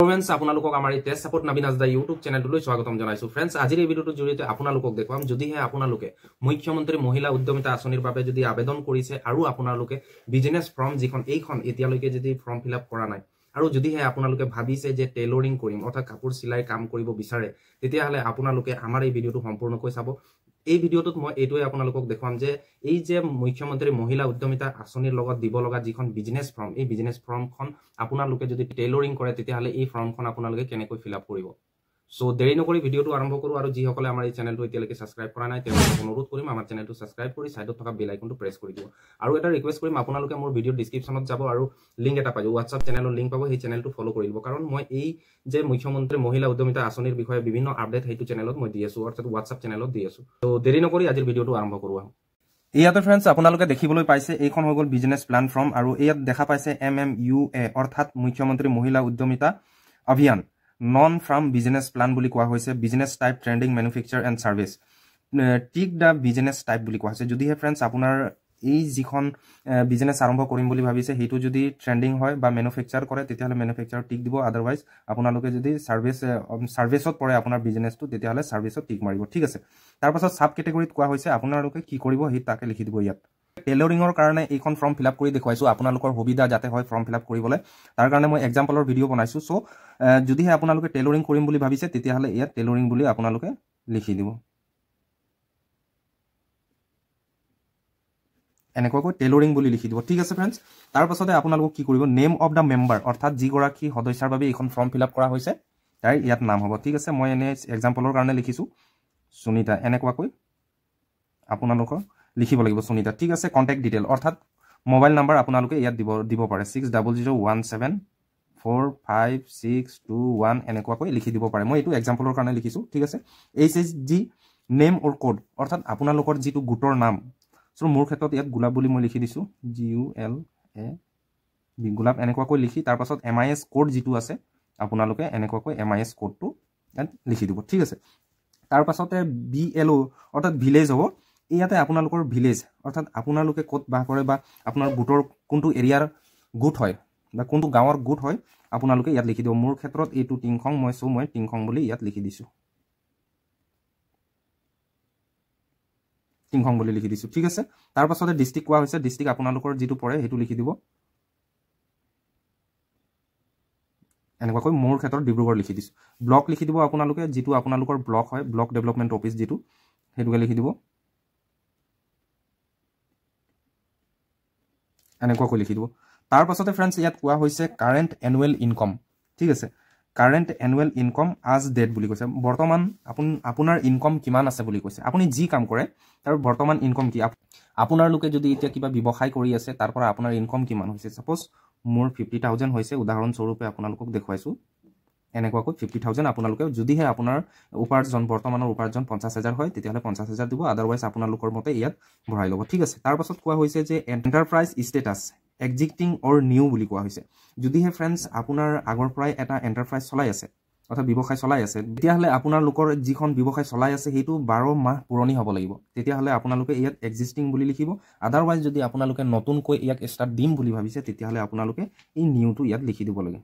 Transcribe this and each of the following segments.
Friends আপোনালোকক আমাৰ এই টেষ্ট সাপোৰ্ট নবীন আজদা ইউটিউব চেনেলটোলৈ স্বাগতম জনাইছো। ফ্ৰেন্ডছ আজিৰ এই ভিডিঅ'টোৰ জৰিয়তে আপোনালোকক দেখুৱাম যদিহে আপোনালোকে মুখ্যমন্ত্ৰী মহিলা উদ্যমিতা আঁচনিৰ বাবে যদি আবেদন কৰিছে আৰু আপোনালোকে বিজনেছ ফৰ্ম যিখন এইখন এতিয়ালৈকে যদি ফৰ্ম ফিল আপ কৰা নাই আৰু যদিহে আপোনালোকে ভাবিছে যে টেইলৰিং কৰিম অৰ্থাৎ কাপোৰ চিলাই কাম কৰিব বিচাৰে তেতিয়াহ'লে আপোনালোকে আমাৰ এই ভিডিঅ'টো সম্পূৰ্ণকৈ চাব। এই ভিডিঅ'টোত মই এইটোৱে আপোনালোকক দেখুৱাম যে এই যে মুখ্যমন্ত্ৰী মহিলা উদ্যমিতা আঁচনিৰ লগত দিব লগা যিখন বিজনেছ ফৰ্ম এই বিজনেছ ফৰ্মখন আপোনালোকে যদি টেইলৰিং কৰে তেতিয়াহ'লে এই ফৰ্মখন আপোনালোকে কেনেকৈ ফিল আপ কৰিব। সো দেৰি নকৰি ভিডিঅ'টো আৰম্ভ কৰোঁ আৰু যিসকলে আমাৰ এই চেনেলটো এতিয়ালৈকে ছাবস্ক্ৰাইব কৰা নাই তেওঁলোকক অনুৰোধ কৰিম আমাৰ চেনেলটো ছাবস্ক্ৰাইব কৰি সাইডত থকা বেল আইকনটো প্ৰেছ কৰি দিব। আৰু এটা ৰিকুৱেষ্ট কৰিম আপোনালোকে মোৰ ভিডিঅ'ৰ ডিছক্ৰিপশ্যনত যাব আৰু লিংক এটা পাব, হোৱাটছআপ চেনেলৰ লিংক পাব, সেই চেনেলটো ফ'ল' কৰি দিব। কাৰণ মই এই যে মুখ্যমন্ত্ৰী মহিলা উদ্যমিতা আঁচনিৰ বিষয়ে বিভিন্ন আপডেট সেইটো চেনেলত মই দি আছোঁ, অৰ্থাৎ হোৱাটছআপ চেনেলত দি আছোঁ। তো দেৰি নকৰি আজিৰ ভিডিঅ'টো আৰম্ভ কৰোঁ। ইয়াতে ফ্ৰেন্ডছ আপোনালোকে দেখিবলৈ পাইছে এইখন হৈ গ'ল বিজনেছ প্লান ফৰ্ম আৰু ইয়াত দেখা পাইছে MMUA অৰ্থাৎ মুখ্যমন্ত্ৰী মহিলা উদ্যমিতা অভিযান নন ফাৰ্ম বিজনেছ প্লান বুলি কোৱা হৈছে। Business type trending manufacture and service tick the business type বুলি কোৱা হৈছে। যদিহে ফ্ৰেন্ডছ আপোনাৰ এই যিখন বিজনেছ আৰম্ভ কৰিম বুলি ভাবিছে সেইটো যদি ট্ৰেণ্ডিং হয় বা মেনুফেকচাৰ কৰে তেতিয়াহ'লে মেনুফেকচাৰ টিক দিব। আদাৰৱাইজ আপোনালোকে যদি ছাৰ্ভিচত পৰে আপোনাৰ বিজনেছটো তেতিয়াহ'লে ছাৰ্ভিচত টিক মাৰিব। ঠিক আছে, তাৰপাছত ছাব কেটেগৰীত কোৱা হৈছে আপোনালোকে কি কৰিব সেই তাকে লিখি দিব। ইয়াত টেইলৰিঙৰ কাৰণে এইখন ফৰ্ম ফিল আপ কৰি দেখুৱাইছোঁ আপোনালোকৰ সুবিধা যাতে হয় ফৰ্ম ফিল আপ কৰিবলৈ, তাৰ কাৰণে মই এক্সাম্পলৰ ভিডিঅ' বনাইছোঁ। চ' যদিহে আপোনালোকে টেইলৰিং কৰিম বুলি ভাবিছে তেতিয়াহ'লে ইয়াত টেইলৰিং বুলি আপোনালোকে লিখি দিব। এনেকুৱাকৈ টেইলৰিং বুলি লিখি দিব। ঠিক আছে ফ্ৰেণ্ডছ, তাৰপাছতে আপোনালোকক কি কৰিব, নেম অফ দ্য মেম্বাৰ অৰ্থাৎ যিগৰাকী সদস্যাৰ বাবে এইখন ফৰ্ম ফিল আপ কৰা হৈছে তাই ইয়াত নাম হ'ব। ঠিক আছে, মই এনে এক্সাম্পলৰ কাৰণে লিখিছোঁ সুনিতা, এনেকুৱাকৈ আপোনালোকৰ লিখিব লাগিব সুনিতা। ঠিক আছে, কণ্টেক্ট ডিটেইল অৰ্থাৎ মোবাইল নাম্বাৰ আপোনালোকে ইয়াত দিব পাৰে 6001745621 এনেকুৱাকৈ লিখি দিব পাৰে। মই এইটো এক্সাম্পলৰ কাৰণে লিখিছোঁ। ঠিক আছে, HSG নেম অৰ কোড অৰ্থাৎ আপোনালোকৰ যিটো গোটৰ নাম। চ' মোৰ ক্ষেত্ৰত ইয়াত গোলাপ বুলি মই লিখি দিছোঁ GULAB গোলাপ এনেকুৱাকৈ লিখি তাৰপাছত MIS কোড যিটো আছে আপোনালোকে এনেকুৱাকৈ MIS কোডটো ইয়াত লিখি দিব। ঠিক আছে, তাৰপাছতে BLO অৰ্থাৎ ভিলেজ হ'ব। ইয়াতে আপোনালোকৰ ভিলেজ অৰ্থাৎ আপোনালোকে ক'ত বাস কৰে বা আপোনাৰ গোটৰ কোনটো এৰিয়াৰ গোট হয় বা কোনটো গাঁৱৰ গোট হয় আপোনালোকে ইয়াত লিখি দিব। মোৰ ক্ষেত্ৰত এইটো টিংখং, মই টিংখং বুলি ইয়াত লিখি দিছোঁ, টিংখং বুলি লিখি দিছোঁ। ঠিক আছে, তাৰপাছতে ডিষ্ট্ৰিক্ট কোৱা হৈছে, ডিষ্ট্ৰিক্ট আপোনালোকৰ যিটো পৰে সেইটো লিখি দিব এনেকুৱাকৈ। মোৰ ক্ষেত্ৰত ডিব্ৰুগড় লিখি দিছোঁ। ব্লক লিখি দিব আপোনালোকে, যিটো আপোনালোকৰ ব্লক হয়, ব্লক ডেভেলপমেণ্ট অফিচ যিটো সেইটোকে লিখি দিব এনেকুৱাকৈ লিখি দিব। তাৰপাছতে ফ্ৰেণ্ডছ ইয়াত কোৱা হৈছে কাৰেণ্ট এনুৱেল ইনকম। ঠিক আছে, কাৰেণ্ট এনুৱেল ইনকম আজ ডেট বুলি কৈছে। বৰ্তমান আপোনাৰ ইনকম কিমান আছে বুলি কৈছে। আপুনি যি কাম কৰে তাৰ বৰ্তমান ইনকম কি, আপোনালোকে যদি এতিয়া কিবা ব্যৱসায় কৰি আছে তাৰ পৰা আপোনাৰ ইনকম কিমান হৈছে। ছাপ'জ মোৰ 50,000 হৈছে, উদাহৰণস্বৰূপে আপোনালোকক দেখুৱাইছোঁ। এনেকুৱাকৈ 50,000 আপোনালোকে যদিহে আপোনাৰ উপাৰ্জন বৰ্তমানৰ উপাৰ্জন 50,000 হয় তেতিয়াহ'লে 50,000 দিব, আদাৰৱাইজ আপোনালোকৰ মতে ইয়াত ভৰাই ল'ব। ঠিক আছে, তাৰপাছত কোৱা হৈছে যে এণ্টাৰপ্ৰাইজ ষ্টেটাছ এক্সিষ্টিং অৰ নিউ বুলি কোৱা হৈছে। যদিহে ফ্ৰেণ্ডছ আপোনাৰ আগৰ পৰাই এটা এণ্টাৰপ্ৰাইজ চলাই আছে অৰ্থাৎ ব্যৱসায় চলাই আছে তেতিয়াহ'লে আপোনালোকৰ যিখন ব্যৱসায় চলাই আছে সেইটো 12 মাহ পুৰণি হ'ব লাগিব, তেতিয়াহ'লে আপোনালোকে ইয়াত এক্সিষ্টিং বুলি লিখিব। আদাৰৱাইজ যদি আপোনালোকে নতুনকৈ ইয়াক ষ্টাৰ্ট দিম বুলি ভাবিছে তেতিয়াহ'লে আপোনালোকে এই নিউটো ইয়াত লিখি দিব লাগে,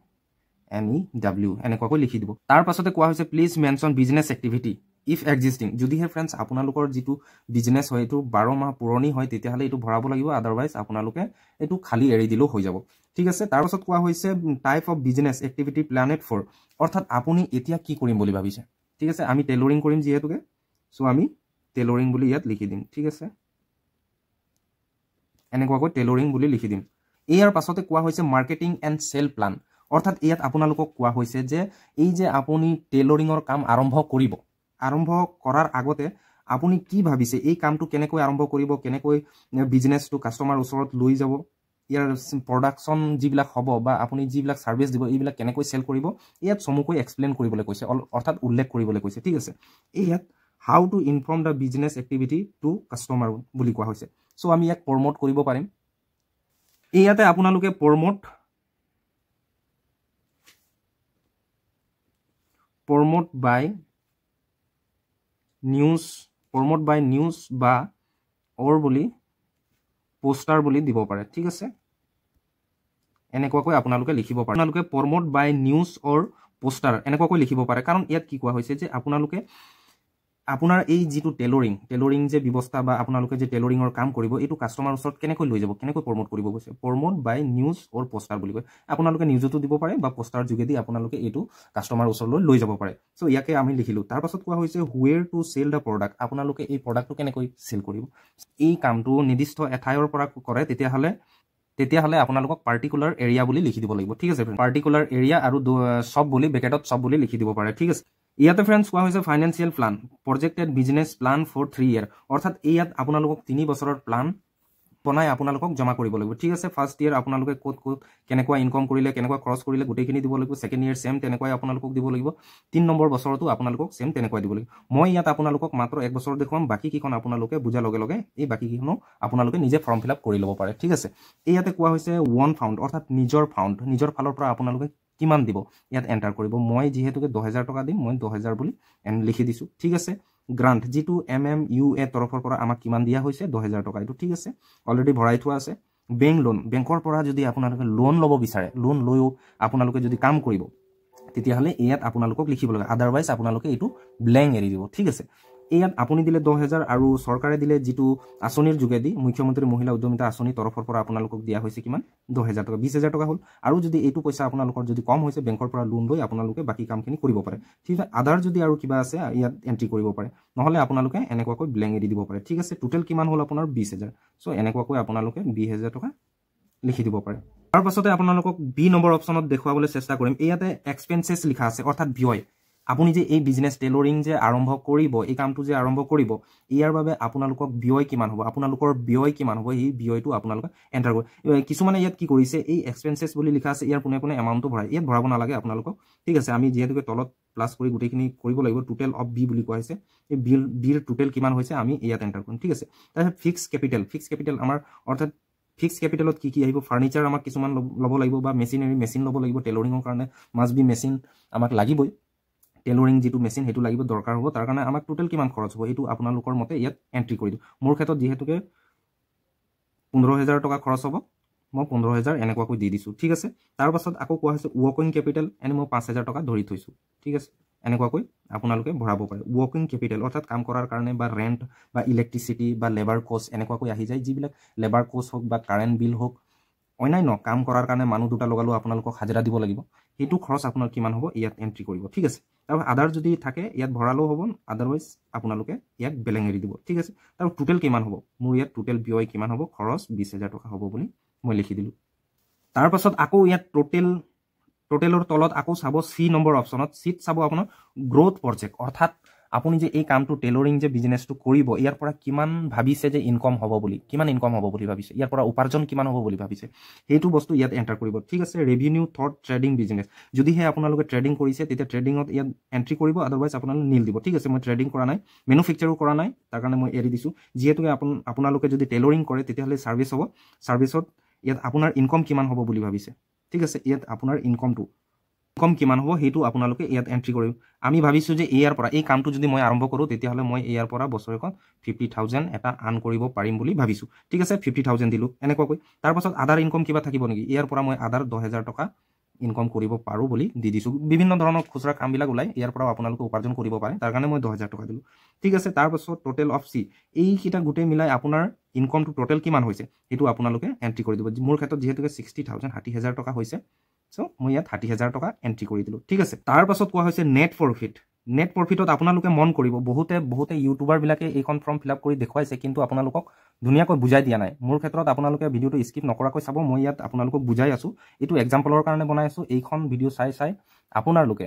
NEW এনেকুৱাকৈ লিখি দিব। তাৰপাছতে কোৱা হৈছে please mention business activity if existing. যদিহে ফ্ৰেণ্ডছ আপোনালোকৰ যিটো বিজনেছ হয় এইটো 12 মাহ পুৰণি হয় তেতিয়াহ'লে এইটো ভৰাব লাগিব, আদাৰৱাইজ আপোনালোকে এইটো খালী এৰি দিলেও হৈ যাব। ঠিক আছে, তাৰপাছত কোৱা হৈছে type of business activity planned for অৰ্থাৎ আপুনি এতিয়া কি কৰিম বুলি ভাবিছে। ঠিক আছে, আমি টেইলৰিং কৰিম যিহেতুকে, চ' আমি টেইলৰিং বুলি ইয়াত লিখি দিম। ঠিক আছে, এনেকুৱাকৈ টেইলৰিং বুলি লিখি দিম। ইয়াৰ পাছতে কোৱা হৈছে মাৰ্কেটিং এণ্ড চেল প্লান অৰ্থাৎ ইয়াত আপোনালোকক কোৱা হৈছে যে এই যে আপুনি টেইলৰিঙৰ কাম আৰম্ভ কৰিব, আৰম্ভ কৰাৰ আগতে আপুনি কি ভাবিছে, এই কামটো কেনেকৈ আৰম্ভ কৰিব, কেনেকৈ বিজনেছটো কাষ্টমাৰ ওচৰত লৈ যাব, ইয়াৰ প্ৰডাকশ্যন যিবিলাক হ'ব বা আপুনি যিবিলাক ছাৰ্ভিচ দিব এইবিলাক কেনেকৈ চেল কৰিব, ইয়াত চমুকৈ এক্সপ্লেইন কৰিবলৈ কৈছে অৰ্থাৎ উল্লেখ কৰিবলৈ কৈছে। ঠিক আছে, ইয়াত how to inform the business activity to customer বুলি কোৱা হৈছে। চ' আমি ইয়াক প্ৰমোট কৰিব পাৰিম। ইয়াতে আপোনালোকে প্ৰমোট বাই নিউজ বা অৰ বুলি পোষ্টাৰ বুলি দিব পাৰে। ঠিক আছে, এনেকুৱাকৈ আপোনালোকে লিখিব পাৰে। আপোনালোকে প্ৰমোট বাই নিউজ অৰ পোষ্টাৰ এনেকুৱাকৈ লিখিব পাৰে কাৰণ ইয়াত কি কোৱা হৈছে যে আপোনালোকে আপোনাৰ এই যিটো টেইলৰিং যে ব্যৱস্থা বা আপোনালোকে যে টেইলৰিঙৰ কাম কৰিব এইটো কাষ্টমাৰ ওচৰত কেনেকৈ লৈ যাব কেনেকৈ প্ৰমোট কৰিব কৈছে প্ৰমোট বাই নিউজ অৰ পোষ্টাৰ বুলি কয় আপোনালোকে নিউজতো দিব পাৰে বা পোষ্টাৰ যোগেদি আপোনালোকে এইটো কাষ্টমাৰ ওচৰলৈ লৈ যাব পাৰে সো ইয়াকে আমি লিখিলো তাৰ পাছত কোৱা হৈছে where to sell the product আপোনালোকে এই প্ৰডাক্টটো কেনেকৈ সেল কৰিব এই কামটো নিৰ্দিষ্ট এঠাইৰ পৰা কৰে তেতিয়াহলে আপোনালোকক পাৰ্টিকুলাৰ এৰিয়া বুলি লিখি দিব লাগিব ঠিক আছে পাৰ্টিকুলাৰ এৰিয়া আৰু সব বুলি ব্ৰেকেটত সব বুলি লিখি দিব পাৰে ঠিক আছে ইয়াতে ফ্ৰেন্ডছ কোৱা হৈছে financial plan projected business plan for 3 year অৰ্থাৎ ইয়াত আপোনালোকক 3 বছৰৰ প্লান বনাই আপোনালোকক জমা কৰিব লাগিব ঠিক আছে ফাৰ্ষ্ট ইয়াৰ আপোনালোকে ক'ত কেনেকুৱা ইনকাম কৰিলে কেনেকুৱা খৰচ কৰিলে গোটেইখিনি দিব লাগিব সেকেন্ড ইয়াৰ সেম তেনেকৈ আপোনালোকক দিব লাগিব 3 নম্বৰ বছৰতো আপোনালোকক সেম তেনেকৈ দিব লাগিব মই ইয়াত আপোনালোকক মাত্ৰ 1 বছৰ দেখুৱাম বাকি কিখন আপোনালোকে বুজা লগে লগে এই বাকি কিখনো আপোনালোকে নিজে ফৰ্ম ফিল আপ কৰি ল'ব পাৰে ঠিক আছে ইয়াতে কোৱা হৈছে ওৱান ফাউণ্ড অৰ্থাৎ নিজৰ ফালৰ পৰা আপোনালোকে কিমান দিব ইয়াত এন্টাৰ কৰিব মই যেহেতুকে 2000 টকা দিম মই 2000 বুলি লিখি দিছো ঠিক আছে গ্ৰান্ট যেটো MMUA তৰফৰ পৰা আমাক কিমান দিয়া হৈছে 2000 টকা এটো ঠিক আছে অলৰেডি ভৰাই থোৱা আছে বেংক লোন বেংকৰ পৰা যদি আপোনালোকে লোন ল'ব বিচাৰে লোন লৈও আপোনালোকে যদি কাম কৰিব তেতিয়াহলে ইয়াত আপোনালোকক লিখিব লাগে আদাৰৱাইজ আপোনালোকে এটো ব্ল্যাঙ্ক এৰি দিব ঠিক আছে ইয়াত আপুনি দিলে 2000 আৰু সৰকাৰে দিলে যেটো আসনিৰ যোগেদি মুখ্যমন্ত্ৰী মহিলা উদ্যমিতা আসনি তৰফৰ পৰা আপোনালোকক দিয়া হৈছে কিমান 2000 টকা 20000 টকা হল আৰু যদি এইটো পইচা আপোনালোকৰ যদি কম হৈছে বেংকৰ পৰা লোন লৈ আপোনালোকে বাকি কামখিনি কৰিব পাৰে ঠিক আছে আদাৰ যদি আৰু কিবা আছে ইয়াত এন্ট্ৰি কৰিব পাৰে নহলে আপোনালোকে এনেকুৱাকৈ ব্ল্যাঙ্ক এৰি দিব পাৰে ঠিক আছে টোটাল কিমান হল আপোনাৰ 20000 সো এনেকুৱাকৈ আপোনালোকে 20000 টকা লিখি দিব পাৰে তাৰ পাছতে আপোনালোকক বি নম্বৰ অপচনত দেখুৱাবলৈ চেষ্টা কৰিম ইয়াতে এক্সপেন্সেস লিখা আছে অৰ্থাৎ ব্যয় আপুনি যে এই বিজনেস টেইলৰিং যে আৰম্ভ কৰিব এই কামটো যে আৰম্ভ কৰিব ইয়াৰ বাবে আপোনালোকক ব্যয় কিমান হ'ব আপোনালোকৰ ব্যয় কিমান হ'ব এই ব্যয়টো আপোনালোকে এন্টাৰ কৰিব কিছুমানে ইয়াত কি কৰিছে এই এক্সপেন্সেস বুলি লিখা আছে ইয়াৰ কোনে এমাউন্টটো ভৰাই ইয়াত ভৰাব নালাগে আপোনালোকক ঠিক আছে আমি যেহেতুকে তলত প্লাস কৰি গুটেখিনি কৰিব লাগিব টোটাল অফ বি বুলি কোৱা হৈছে এই বিৰ টোটাল কিমান হৈছে আমি ইয়াত এন্টাৰ কৰিম ঠিক আছে তাৰপিছত ফিক্স কেপিটেল আমাৰ অৰ্থাৎ ফিক্স ক্যাপিটালত কি আহিব ফাৰ্নিচাৰ আমাক কিছুমান ল'ব লাগিব বা মেচিন ল'ব লাগিব টেইলৰিংৰ কাৰণে মাস্ট বি মেচিন আমাক লাগিবই টেইলৰিং যেটো মেচিন হেতু লাগিব দৰকাৰ হ'ব তাৰ কাৰণে আমাক টোটাল কিমান খৰচ হ'ব এটো আপোনালোকৰ মতে ইয়াত এন্ট্ৰি কৰি দিও মোৰ ক্ষেত্ৰত যেহেতুকে 15000 টকা খৰচ হ'ব মই 15000 এনেকুৱাকৈ দি দিছো ঠিক আছে তাৰ পাছত আকৌ কোৱা হৈছে ওয়াৰ্কিং ক্যাপিটাল এনে মই 5000 টকা ধৰি থৈছো ঠিক আছে এনেকুৱাকৈ আপোনালোকে ভৰাব পাৰে ওয়াৰ্কিং ক্যাপিটাল অৰ্থাৎ কাম কৰাৰ কাৰণে বা ৰেন্ট বা ইলেক্ট্ৰিচিটি বা লেবাৰ কষ্ট এনেকুৱাকৈ আহি যায় যিবিলাক লেবাৰ কষ্ট হওক বা কাৰেন্ট বিল হওক অন্যান্য কাম কৰাৰ কাৰণে মানুহ দুটা লগালো আপোনালোকক হাজিৰা দিব লাগিব হেতু খৰচ আপোনাৰ কিমান হ'ব ইয়াত এন্ট্ৰি কৰিব ঠিক আছে তাৰ আদাৰ যদি থাকে ইয়াত ভৰালো হ'ব আদাৰৱাইজ আপোনালোকে ইয়াত ব্ল্যাঙ্ক এৰি দিব ঠিক আছে তাৰ টোটাল কিমান হ'ব মোৰ ইয়াত টোটাল ব্যয় কিমান হ'ব খৰচ 20000 টকা হ'ব বুলি মই লিখি দিলো তাৰ পাছত আকৌ ইয়াত টোটালৰ তলত আকৌ চাব সি নম্বৰ অপচনত সিট চাব আপোনাৰ গ্ৰোথ প্ৰজেক্ট অৰ্থাৎ আপুনি যে এই কামটো টেইলৰিং যে বিজনেসটো কৰিব ইয়াৰ পৰা কিমান ভাবিছে যে ইনকাম হ'ব বুলি ভাবিছে ইয়াৰ পৰা উপাৰ্জন কিমান হ'ব বুলি ভাবিছে হেতু বস্তু ইয়াত এন্টাৰ কৰিব ঠিক আছে ৰেভিনিউ থট ট্ৰেডিং বিজনেস যদি হে আপোনালোকে ট্ৰেডিং কৰিছে তেতিয়া ট্ৰেডিংত ইয়াত এন্ট্ৰি কৰিব আদাৰৱাইজ আপোনালোকে নীল দিব ঠিক আছে মই ট্ৰেডিং কৰা নাই মেনুফেকচাৰো কৰা নাই তাৰ কাৰণে মই এৰি দিছো যেহেতুকে আপোনালোকে যদি টেইলৰিং কৰে তেতিয়াহলে সাৰ্ভিস হ'ব সাৰ্ভিসত ইয়াত আপোনাৰ ইনকাম কিমান হ'ব বুলি ভাবিছে ঠিক আছে ইয়াত আপোনাৰ ইনকামটো কম কিমান হ'ব হেতু আপোনালোকে ইয়াত এন্ট্ৰি কৰিব আমি ভাবিছো যে ইয়াৰ পৰা এই কামটো যদি মই আৰম্ভ কৰো তেতিয়াহলে মই ইয়াৰ পৰা বছৰেকত 50000 এটা আৰ্ন কৰিব পাৰিম বুলি ভাবিছো ঠিক আছে 50000 দিলো এনেকুৱাকৈ তাৰ পাছত আদাৰ ইনকাম কিবা থাকিব নেকি ইয়াৰ পৰা মই আদাৰ 10000 টকা ইনকাম কৰিব পাৰো বুলি দি দিছো বিভিন্ন ধৰণৰ খুচৰা কামবিলাক ওলাই ইয়াৰ পৰা আপোনালোকে উপাৰ্জন কৰিব পাৰে তাৰ কাৰণে মই 10000 টকা দিলো ঠিক আছে তাৰ পাছত টোটাল অফ সি এই কিটা গুটে মিলাই আপোনাৰ ইনকামটো টোটাল কিমান হৈছে হেতু আপোনালোকে এন্ট্ৰি কৰি দিব মোৰ ক্ষেত্ৰত যেহেতুকে 60000 60000 টকা হৈছে সো মই ইয়াত 60000 টকা এন্ট্ৰি কৰি দিলো ঠিক আছে তাৰ পাছত কোৱা হৈছে নেট প্ৰফিটত আপোনালোকে মন কৰিব বহুতে ইউটিউবাৰ বিলাকে এইখন ফৰ্ম ফিল আপ কৰি দেখুৱাইছে কিন্তু আপোনালোকক ধুনিয়াকৈ বুজাই দিয়া নাই মোৰ ক্ষেত্ৰত আপোনালোকে ভিডিওটো স্কিপ নকৰাকৈ চাব মই ইয়াত আপোনালোকক বুজাই আছো এটো এক্সাম্পলৰ কাৰণে বনাই আছো এইখন ভিডিও চাই আপোনালোকে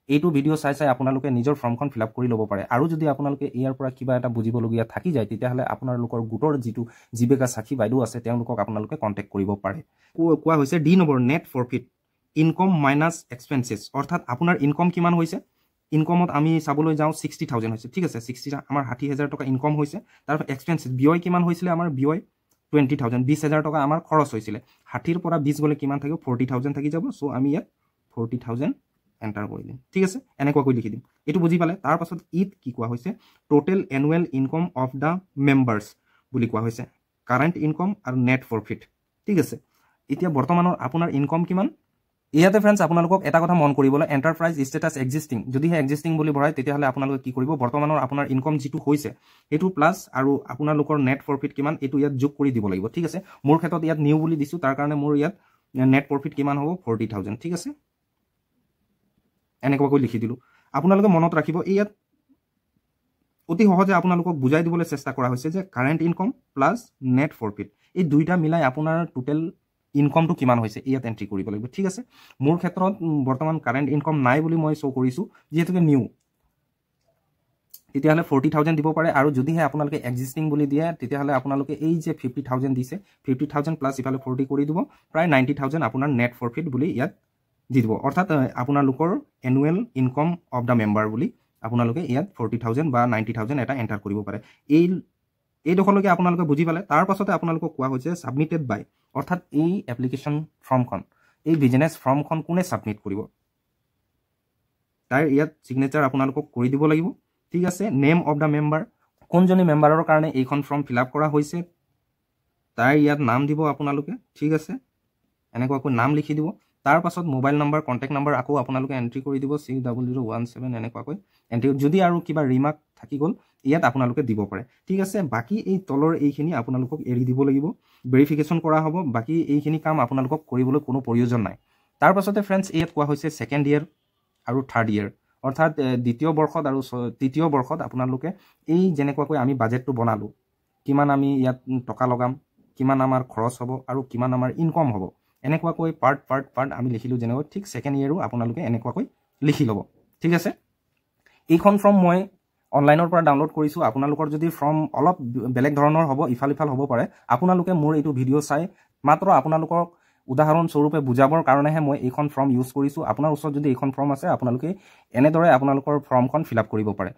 এইটো ভিডিও চাই আপোনালোকে নিজৰ ফৰ্মখন ফিল আপ কৰি ল'ব পাৰে আৰু যদি আপোনালোকে ইয়াৰ পৰা কিবা এটা বুজিবলগীয়া থাকি যায় তেতিয়াহলে আপোনালোকৰ গুটৰ যিটো জিবেকা সাক্ষী বাইদেউ আছে তেওঁলোকক আপোনালোকে কন্টাক্ট কৰিব পাৰে কোৱা হৈছে D number net profit income minus expenses অৰ্থাৎ আপোনাৰ ইনকাম কিমান হৈছে ইনকামত আমি চাবলৈ যাও 60000 হৈছে ঠিক আছে 60 আমাৰ 60000 টকা ইনকাম হৈছে তাৰ এক্সপেন্সেস ব্যয় কিমান হৈছিল আমাৰ ব্যয় 20000 20000 টকা আমাৰ খৰচ হৈছিল 60 ৰ পৰা 20 গলে কিমান থাকিব 40000 থাকি যাব সো আমি ইয়াত 40000 এন্টাৰ কৰি দিম ঠিক আছে এনেকুৱাকৈ লিখি দিম এটো বুজি পালে তাৰ পাছত ইট কি কোৱা হৈছে total annual income of the members বুলি কোৱা হৈছে কাৰেন্ট ইনকাম আৰু নেট প্ৰফিট ঠিক আছে এতিয়া বৰ্তমানৰ আপোনাৰ ইনকাম কিমান ইয়াতে ফ্ৰেণ্ডছ আপোনালোকক এটা কথা মন কৰিবলৈ এণ্টাৰপ্ৰাইজ ষ্টেটাছ এক্সিষ্টিং যদিহে এক্সিষ্টিং বুলি ভৰাই তেতিয়াহ'লে আপোনালোকে কি কৰিব বৰ্তমানৰ আপোনাৰ ইনকম যিটো হৈছে সেইটো প্লাছ আৰু আপোনালোকৰ নেট প্ৰফিট কিমান এইটো ইয়াত যোগ কৰি দিব লাগিব ঠিক আছে মোৰ ক্ষেত্ৰত ইয়াত নিউ বুলি দিছোঁ তাৰ কাৰণে মোৰ ইয়াত নেট প্ৰফিট কিমান হ'ব 40,000 ঠিক আছে এনেকুৱাকৈ লিখি দিলোঁ আপোনালোকে মনত ৰাখিব ইয়াত অতি সহজে আপোনালোকক বুজাই দিবলৈ চেষ্টা কৰা হৈছে যে current income plus net profit এই দুইটা মিলাই আপোনাৰ টোটেল ইনকমটো কিমান হৈছে ইয়াত এন্ট্ৰি কৰিব লাগিব ঠিক আছে মোৰ ক্ষেত্ৰত বৰ্তমান কাৰেণ্ট ইনকম নাই বুলি মই শ্ব' কৰিছোঁ যিহেতুকে নিউ তেতিয়াহ'লে 40,000 দিব পাৰে আৰু যদিহে আপোনালোকে এক্সিষ্টিং বুলি দিয়ে তেতিয়াহ'লে আপোনালোকে এই যে 50,000 দিছে 50,000 প্লাছ ইফালে 40 কৰি দিব প্ৰায় 90,000 আপোনাৰ নেট প্ৰফিট বুলি ইয়াত দি দিব অৰ্থাৎ আপোনালোকৰ annual income of the member বুলি আপোনালোকে ইয়াত 40,000 বা 90,000 এটা এণ্টাৰ কৰিব পাৰে এইডোখৰলৈকে আপোনালোকে বুজি পালে তাৰ পাছতে আপোনালোকক কোৱা হৈছে ছাবমিটেড বাই অৰ্থাৎ এই এপ্লিকেশ্যন ফৰ্মখন এই বিজনেছ ফৰ্মখন কোনে ছাবমিট কৰিব তাৰ ইয়াত ছিগনেচাৰ আপোনালোকক কৰি দিব লাগিব ঠিক আছে নেম অফ দ্য মেম্বাৰ কোনজনী মেম্বাৰৰ কাৰণে এইখন ফৰ্ম ফিল আপ কৰা হৈছে তাৰ ইয়াত নাম দিব আপোনালোকে ঠিক আছে এনেকুৱাকৈ নাম লিখি দিব তাৰ পাছত মোবাইল নম্বৰ কণ্টেক্ট নম্বৰ আকৌ আপোনালোকে এণ্ট্ৰি কৰি দিব 60017 এনেকুৱাকৈ এণ্ট্ৰি যদি আৰু কিবা ৰিমাৰ্ক থাকি গ'ল ইয়াত আপোনালোকে দিব পাৰে ঠিক আছে বাকী এই তলৰ এইখিনি আপোনালোকক এৰি দিব লাগিব ভেৰিফিকেশ্যন কৰা হ'ব বাকী এইখিনি কাম আপোনালোকক কৰিবলৈ কোনো প্ৰয়োজন নাই তাৰ পাছতে ফ্ৰেণ্ডছ ইয়াত কোৱা হৈছে ছেকেণ্ড ইয়েৰ আৰু থাৰ্ড ইয়েৰ অৰ্থাৎ দ্বিতীয় বৰ্ষত আৰু তৃতীয় বৰ্ষত আপোনালোকে এই যেনেকুৱাকৈ আমি বাজেটটো বনালোঁ কিমান আমি ইয়াত টকা লগাম কিমান আমাৰ খৰচ হ'ব আৰু কিমান আমাৰ ইনকম হ'ব এনেকুৱাকৈ পাৰ্ট আমি লিখিলোঁ যেনেকৈ ঠিক ছেকেণ্ড ইয়েৰো আপোনালোকে এনেকুৱাকৈ লিখি ল'ব ঠিক আছে এইখন ফৰ্ম মই অনলাইনৰ পৰা ডাউনলোড কৰিছোঁ আপোনালোকৰ যদি ফৰ্ম অলপ বেলেগ ধৰণৰ হ'ব ইফাল হ'ব পাৰে আপোনালোকে মোৰ এইটো ভিডিঅ' চাই মাত্ৰ আপোনালোকক উদাহৰণস্বৰূপে বুজাবৰ কাৰণেহে মই এইখন ফৰ্ম ইউজ কৰিছোঁ আপোনাৰ ওচৰত যদি এইখন ফৰ্ম আছে আপোনালোকে এনেদৰে আপোনালোকৰ ফৰ্মখন ফিল আপ কৰিব পাৰে